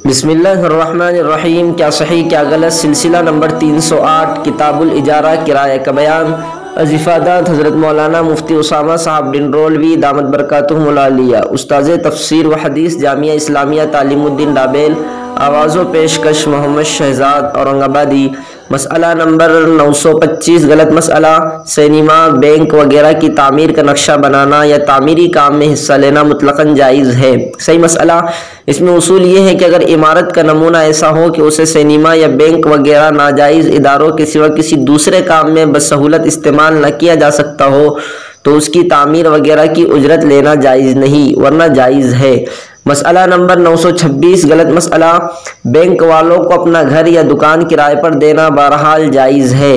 بسم اللہ الرحمن الرحیم۔ کیا صحیح کیا غلط، سلسلہ نمبر 308، کتاب الاجارہ، کرایہ کا بیان۔ از افادات حضرت مولانا مفتی اسامہ صاحب ڈنڈرولوی دامت برکاتہم العالیہ، استاذ تفسیر و حدیث، جامعہ اسلامیہ تعلیم الدین ڈابیل، آواز و پیشکش محمد شہزاد اورنگ آبادی۔ مسئلہ نمبر 925، غلط مسئلہ، سینما، بینک وغیرہ کی تعمیر کا نقشہ بنانا یا تعمیری کام میں حصہ لینا مطلقاً جائز ہے۔ صحیح مسئلہ، اس میں اصول یہ ہے کہ اگر عمارت کا نمونہ ایسا ہو کہ اسے سینما یا بینک وغیرہ ناجائز اداروں کے سوا کسی دوسرے کام میں بسہولت استعمال نہ کیا جا سکتا ہو تو اس کی تعمیر وغیرہ کی اجرت لینا جائز نہیں، ورنہ جائز ہے۔ مسئلہ نمبر 926، غلط مسئلہ، بینک والوں کو اپنا گھر یا دکان کرائے پر دینا بہرحال جائز ہے۔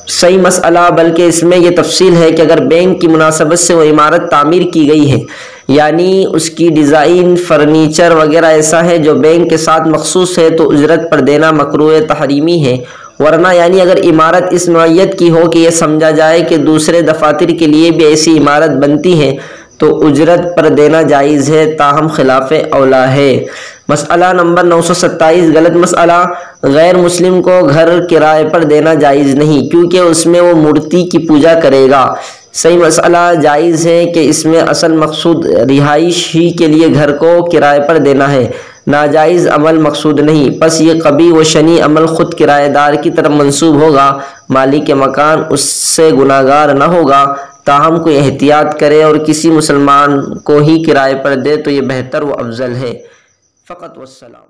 صحیح مسئلہ، بلکہ اس میں یہ تفصیل ہے کہ اگر بینک کی مناسبت سے وہ عمارت تعمیر کی گئی ہے، یعنی اس کی ڈیزائن، فرنیچر وغیرہ ایسا ہے جو بینک کے ساتھ مخصوص ہے تو اجرت پر دینا مکروہ تحریمی ہے، ورنہ یعنی اگر عمارت اس نوعیت کی ہو کہ یہ سمجھا جائے کہ دوسرے دفاتر کے لیے بھی ایسی عمارت بنتی ہے تو اجرت پر دینا جائز ہے، تاہم خلاف اولا ہے۔ مسئلہ نمبر 927، غلط مسئلہ، غیر مسلم کو گھر کرائے پر دینا جائز نہیں کیونکہ اس میں وہ مورتی کی پوجا کرے گا۔ صحیح مسئلہ، جائز ہے کہ اس میں اصل مقصود رہائش ہی کے لیے گھر کو کرائے پر دینا ہے، ناجائز عمل مقصود نہیں، پس یہ قبیح و شنیع عمل خود کرایہ دار کی طرف منسوب ہوگا، مالک مکان اس سے گناہگار نہ ہوگا۔ تاہم کوئی احتیاط کرے اور کسی مسلمان کو ہی کرائے پر دے تو یہ بہتر و افضل ہے۔ فقط والسلام۔